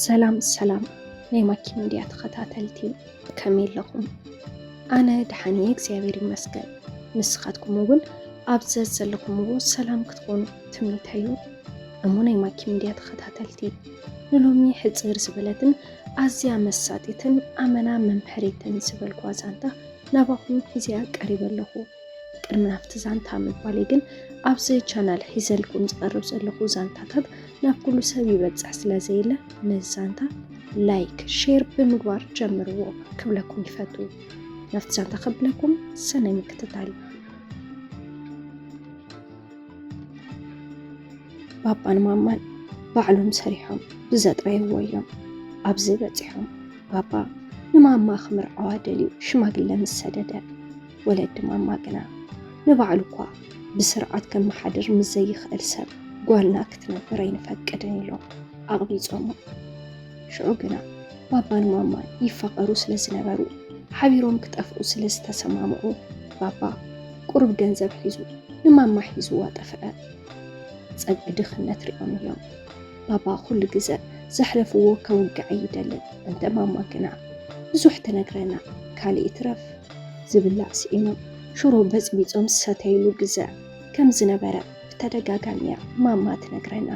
سلام ናይ ማኪን ሚድያ ተኸታተልቲ ከመይ ኣለኹም? ኣነ ድሓን እየ እግዚኣብሔር ይመስገን። ንስኻትኩም እውን ኣብዚ ዘለኹምዎ ሰላም ክትኾኑ ትምኒተዩ። እሞ ናይ ማኪን ሚድያ ተኸታተልቲ ንሎሚ ሕፅር ዝበለትን ኣዝያ መሳጢትን ኣመና መምሕሪትን ዝበልኳ ዛንታ ናባኹም ሒዝያ ቀሪበ ኣለኹ። ቅድሚ ናብቲ ዛንታ ምባለይ ግን ኣብዚ ቻናል ሒዘልኩም ዝቐርብ ዘለኹ ዛንታታት ናብ ኩሉ ሰብ ይበፅሕ ስለዘይለ ነዚ ዛንታ ላይክ ሼር ብምግባር ጀምርዎ ክብለኩም ይፈቱ። ናብቲ ዛንታ ከብለኩም ሰናይ ምክትታል። ባባን ማማን ባዕሎም ሰሪሖም ብዘጥረይዎ እዮም ኣብዚ በፂሖም። ባባ ንማማ ክምርዓዋ ደልዩ ሽማግለ ምስ ሰደደ፣ ወለዲ ማማ ግና ንባዕሉ እኳ ብስርዓት ከመሓድር ምስ ዘይኽእል ሰብ ጓልና ክትነብር ኣይንፈቅድን ኢሎም ኣቕቢፆሞ። ሽዑ ግና ባባን ማማን ይፈቐሩ ስለ ዝነበሩ ሓቢሮም ክጠፍኡ ስለ ዝተሰማምዑ ባባ ቁርብ ገንዘብ ሒዙ ንማማ ሒዝዋ ጠፍአ። ፀግዒ ድኽነት ሪኦም እዮም። ባባ ኩሉ ግዜ ዘሕለፍዎ ከውግዕ ይደልን፣ እንተ ማማ ግና ብዙሕ ትነግረና ካልእ ትረፍ ዝብላዕ ስኢኖም ሽሮ በፅቢፆም ዝሰተይሉ ግዜ ከም ዝነበረ ብተደጋጋሚያ ማማ ትነግረና።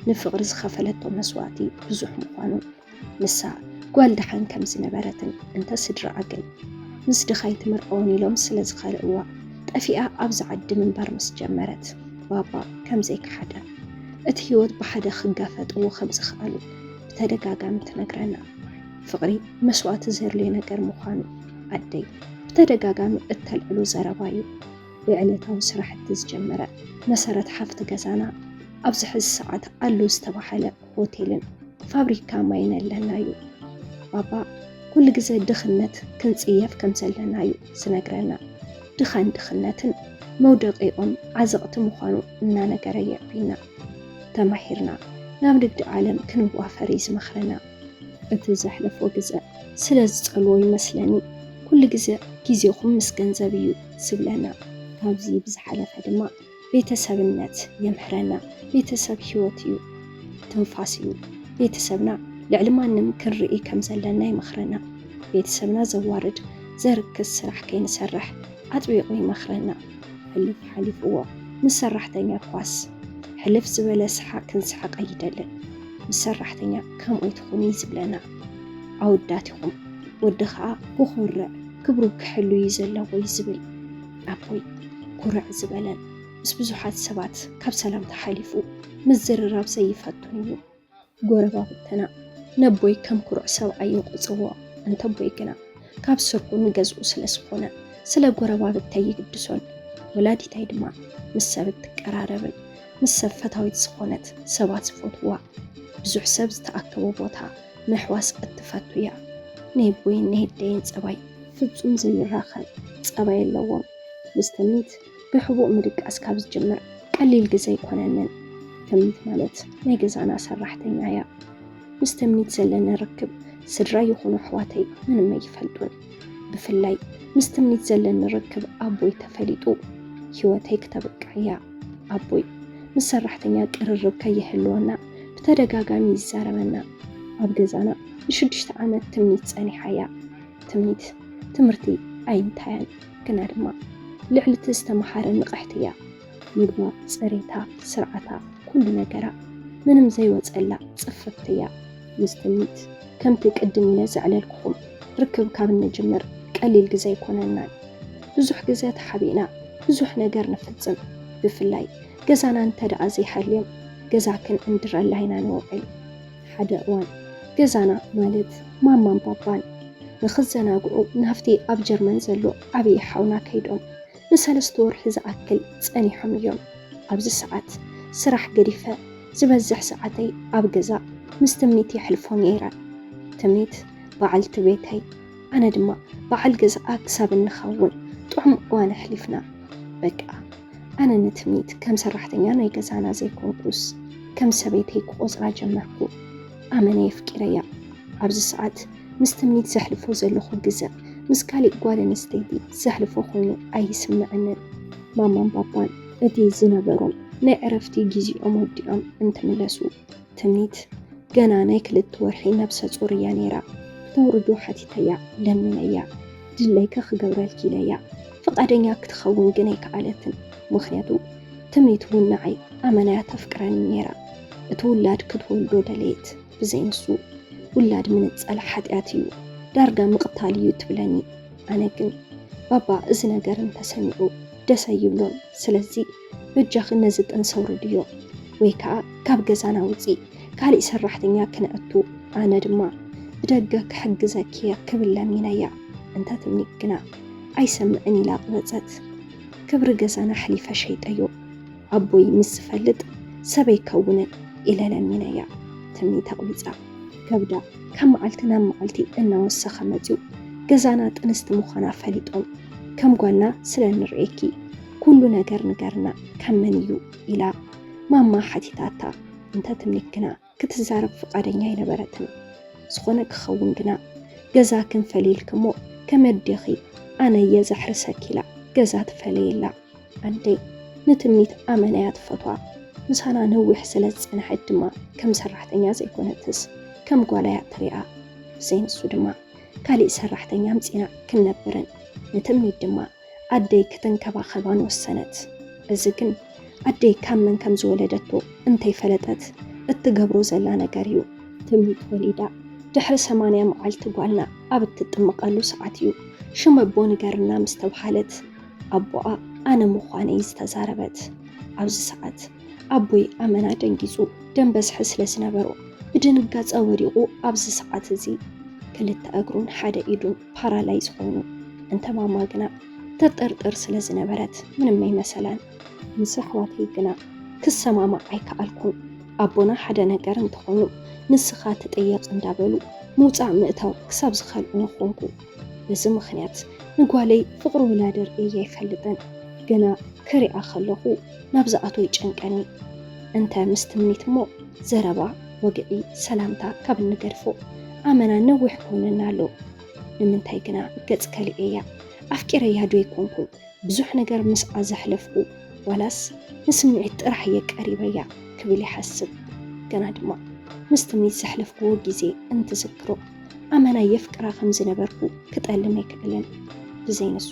ንፍቕሪ ዝኸፈለቶ መስዋዕቲ ብዙሕ ምዃኑን ንሳ ጓል ድሓን ከም ዝነበረትን እንተ ስድራኣ ግን ምስ ድኻይ ትምርዖን ኢሎም ስለ ዝኸልእዋ ጠፊኣ ኣብዚ ዓዲ ምንባር ምስ ጀመረት ባባ ከም ዘይከሓደ እቲ ህይወት ብሓደ ክጋፈጥዎ ከም ዝኽኣሉ ብተደጋጋሚ ትነግረና። ፍቕሪ መስዋዕቲ ዘድልዮ ነገር ምዃኑ ኣደይ ብተደጋጋሚ እተልዕሉ ዘረባ እዩ። ብዕለታዊ ስራሕቲ ዝጀመረ መሰረት ሓፍቲ ገዛና ኣብዚ ሕዚ ሰዓት ኣሎ ዝተባሃለ ሆቴልን ፋብሪካ ማይን ኣለና እዩ። ባባ ኩሉ ግዜ ድኽነት ክንፅየፍ ከም ዘለና እዩ ዝነግረና። ድኻን ድኽነትን መውደቂኦም ዓዘቕቲ ምዃኑ እናነገረ የዕቢና። ተማሂርና ናብ ንግዲ ዓለም ክንዋፈር እዩ ዝመኽረና። እቲ ዘሕለፎ ግዜ ስለ ዝፀልዎ ይመስለኒ ኩሉ ግዜ ጊዜኹም ምስ ገንዘብ እዩ ዝብለና። ካብዚ ብዝሓለፈ ድማ ቤተሰብነት የምሕረና። ቤተሰብ ህይወት እዩ፣ ትንፋስ እዩ። ቤተሰብና ልዕሊ ማንም ክንርኢ ከም ዘለና ይመኽረና። ቤተሰብና ዘዋርድ ዘርክስ ስራሕ ከይንሰርሕ ኣጥቢቑ ይመኽረና። ሕልፍ ሓሊፍዎ ምስ ሰራሕተኛ ኳስ ሕልፍ ዝበለ ስሓቅ ክንስሓቅ ኣይደልን። ምስ ሰራሕተኛ ከምኡ ትኹኑ ዝብለና። ኣወዳቲኹም ወዲ ከዓ ብኹርዕ ክብሩ ክሕሉ እዩ ዘለዎ ዝብል ኣቦይ ኩርዕ ዝበለን ምስ ብዙሓት ሰባት ካብ ሰላም ተሓሊፉ ምስ ዝርራብ ዘይፈቱን እዩ። ጎረባብትና ነቦይ ከም ኩርዕ ሰብኣይ ይንቁፅዎ፣ እንተቦይ ግና ካብ ስርሑ ንገዝኡ ስለ ዝኾነ ስለ ጎረባብተይ ይግድሶን። ወላዲታይ ድማ ምስ ሰብ እትቀራረብን ምስ ሰብ ፈታዊት ዝኾነት ሰባት ዝፈትዋ ብዙሕ ሰብ ዝተኣከቦ ቦታ ምሕዋስ እትፈቱ እያ። ናይ ቦይን ናይ ደይን ፀባይ ፍጹም ዘይራኸብ ፀባይ ኣለዎም። ምስ ትምኒት ብሕቡእ ምድቃስ ካብ ዝጅምር ቀሊል ግዜ ኣይኮነንን። ትምኒት ማለት ናይ ገዛና ሰራሕተኛ እያ። ምስ ትምኒት ዘለና ርክብ ስድራ ይኹኑ ኣሕዋተይ ምንም ኣይፈልጡን። ብፍላይ ምስ ትምኒት ዘለና ርክብ ኣቦይ ተፈሊጡ ህይወተይ ክተብቅዕ እያ። ኣቦይ ምስ ሰራሕተኛ ቅርርብ ከይህልወና ብተደጋጋሚ ይዛረበና። ኣብ ገዛና ን6 ዓመት ትምኒት ፀኒሓ እያ። ትምኒት ትምህርቲ ኣይንታያን ግና ድማ ልዕልቲ ዝተምሃረ ንቕሕቲ እያ። ምግባ፣ ፅሬታ፣ ስርዓታ፣ ኩሉ ነገራ ምንም ዘይወፀላ ፅፍፍቲ እያ። ምስ ትምኒት ከምቲ ቅድም ኢለ ዘዕለልኩኹም ርክብ ካብ እንጅምር ቀሊል ግዜ ኣይኮነናን። ብዙሕ ግዜ ተሓቢእና ብዙሕ ነገር ንፍፅም። ብፍላይ ገዛና እንተደኣ ዘይሓልዮም ገዛክን እንድረላ ኢና ንውዕል። ሓደ እዋን ገዛና ማለት ማማን ባባን ንኽዘናግዑ ናፍቲ ኣብ ጀርመን ዘሎ ዓብዪ ሓውና ከይዶም ን3 ወርሒ ዝኣክል ፀኒሖም እዮም። ኣብዚ ሰዓት ስራሕ ገዲፈ ዝበዝሕ ሰዓተይ ኣብ ገዛ ምስ ትምኒት የሕልፎ ነይረን። ትምኒት በዓልቲ ቤተይ፣ ኣነ ድማ በዓል ገዛኣ ክሳብ እንኸውን ጥዑም እዋን ኣሕሊፍና። በቃ ኣነ ንትምኒት ከም ሰራሕተኛ ናይ ገዛና ዘይኮንኩስ ከም ሰበይተይ ክቆፅራ ጀመርኩ። ኣመነ የፍቂረያ። ኣብዚ ሰዓት ምስ ትምኒት ዘሕልፎ ዘለኹ ግዜ ምስ ካሊእ ጓል ኣንስተይቲ ዘሕልፎ ኮይኑ ኣይስምዐንን። ማማን ባባን እቲ ዝነበሮም ናይ ዕረፍቲ ጊዜኦም ወዲኦም እንትምለሱ ትምኒት ገና ናይ ክልተ ወርሒ ነብሰ ፁር እያ ነይራ። ክተውርዶ ሓቲተያ ለሚነያ ድለይከ ክገብረልኪ ኢለያ ፈቃደኛ ክትኸውን ግን ኣይከኣለትን። ምክንያቱ ትምኒት እውን ንዓይ ኣመናያ ተፍቅረኒ ነይራ። እቲ ውላድ ክትወልዶ ደለየት ብዘይንሱ ውላድ ምንፀል ሓጢኣት እዩ ዳርጋ ምቕታል እዩ ትብለኒ። ኣነ ግን ባባ እዚ ነገር እንተሰሚዑ ደስ ኣይብሎን። ስለዚ በጃኺ ነዚ ጥንሰውርድዮ ወይ ከዓ ካብ ገዛና ውፅእ ካልእ ሰራሕተኛ ክነእቱ ኣነ ድማ ብደገ ክሕግዘኪ ክብል ለሚነያ። እንተትምኒ ግና ኣይሰምዕን ኢላ ቅበፀት። ክብሪ ገዛና ሕሊፈ ሸይጠዮ ኣቦይ ምስ ዝፈልጥ ሰበይ ከውንን ኢለ ለሚነያ። ትምኒ ተቕቢፃ ከብዳ ካብ መዓልቲ ናብ መዓልቲ እናወሰኸ መፅኡ ገዛና ጥንስቲ ምዃና ፈሊጦም ከም ጓልና ስለ ንርኤኪ ኩሉ ነገር ንገርና ከመን እዩ ኢላ ማማ ሓቲታታ። እንተትምኒ ግና ክትዛረብ ፍቃደኛ ኣይነበረትን። ዝኾነ ክኸውን ግና ገዛ ክንፈሊልክሞ ከመደኺ ኣነየ ዘሕርሰኪላ ገዛ ትፈለየላ። አንደይ ንትምኒት ኣመናያ ትፈትዋ ምሳና ነዊሕ ስለ ዝፀንሐት ድማ ከም ሰራሕተኛ ዘይኮነትስ ከም ጓላያ ትሪኣ። ብዘይንሱ ድማ ካልእ ሰራሕተኛ ምፂና ክንነብርን ንትምኒት ድማ ኣደይ ክትንከባኸባን ወሰነት። እዚ ግን ኣደይ ካብ መን ከም ዝወለደቶ እንተይፈለጠት እትገብሮ ዘላ ነገር እዩ። ትምኒት ወሊዳ ድሕሪ 80 መዓልቲ ጓልና ኣብ እትጥምቐሉ ሰዓት እዩ ሽም ኣቦ ንገርና ምስ ተባሃለት ኣቦኣ ኣነ ምዃነይ ዝተዛረበት። ኣብዚ ሰዓት ኣቦይ ኣመና ደንጊፁ ደም በዝሒ ስለ ዝነበሮ ብድንጋፀ ወዲቑ ኣብዚ ሰዓት እዚ ክልተ እግሩን ሓደ ኢዱን ፓራላይዝ ኮይኑ እንተ ማማ ግና ተጠርጥር ስለ ዝነበረት ምንም ኣይመሰላን። ምስ ኣሕዋተይ ግና ክሰማማዕ ኣይከኣልኩን። ኣቦና ሓደ ነገር እንተኾይኑ ንስኻ ተጠየቕ እንዳበሉ ምውፃእ ምእታው ክሳብ ዝኸልዑ ኮንኩ። በዚ ምክንያት ንጓለይ ፍቅሪ ውላደር እየ ኣይፈልጥን። ገና ክሪኣ ከለኹ ናብ ዝኣቶ ይጨንቀኒ። እንተ ምስ ትምኒት እሞ ዘረባ ወግዒ ሰላምታ ካብ እንገድፎ ኣመና ነዊሕ ኮይነና ኣሎ። ንምንታይ ግና ገጽ ከሊእያ ኣፍቂረያ ዶ ይኮንኩን ብዙሕ ነገር ምስኣ ዘሕለፍኩ ዋላስ ንስምዒት ጥራሕ የቀሪበያ ክብል ይሓስብ። ገና ድማ ምስ ትምኒት ዘሕለፍክዎ ግዜ እንትዝክሮ ኣመና የፍቅራ ከም ዝነበርኩ ክጠልን ኣይክእልን። ብዘይንሱ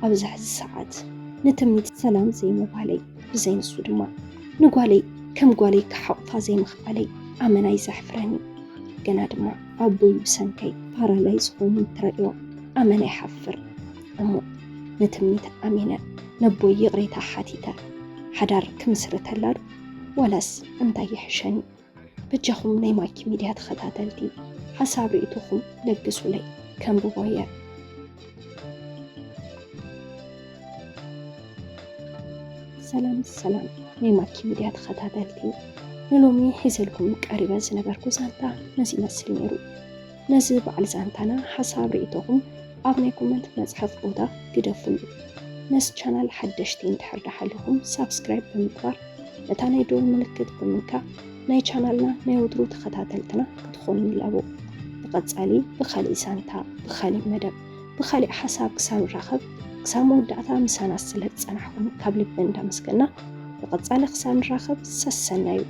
ኣብዚ ሕዚ ሰዓት ንትምኒት ሰላም ዘይምባለይ ብዘይንሱ ድማ ንጓለይ ከም ጓለይ ክሓቕፋ ዘይምኽኣለይ ኣመና ይዘሕፍረኒ። ገና ድማ ኣቦይ ብሰንከይ ፓራላይዝ ኮይኑ ትረእዮ ኣመና ይሓፍር እሞ ንትምኒት ኣሚነ ነቦይ ይቕሬታ ሓቲተ ሓዳር ክምስርተላ ዶ ዋላስ እንታይ ይሕሸኒ? በጃኹም ናይ ማኪ ሚድያ ተኸታተልቲ ሓሳብ ርእይቶኹም ለግሱለይ ከንብቦየ። ሰላም ሰላም ናይ ማኪ ሚድያ ተኸታተልቲ ንሎሚ ሒዘልኩም ቀሪበ ዝነበርኩ ዛንታ ነዚ ይመስል ነይሩ። ነዚ በዓል ዛንታና ሓሳብ ርእይቶኹም ኣብ ናይ ኮመንት መፅሐፍ ቦታ ግደፍሉ። ነዚ ቻናል ሓደሽቲ እንድሕር ዳሓለኹም ሳብስክራይብ ብምግባር ነታ ናይ ደወል ምልክት ብምንካእ ናይ ቻናልና ናይ ወትሩ ተኸታተልትና ክትኾኑ ይለቡ። ብቐፃሊ ብኻሊእ ዛንታ ብኻሊእ መደብ ብኻሊእ ሓሳብ ክሳብ ንራኸብ ክሳብ መወዳእታ ምሳና ስለ ዝፀናሕኩም ካብ ልቢ እንዳመስገና ብቐፃሊ ክሳብ ንራኸብ ሰሰና እዩ።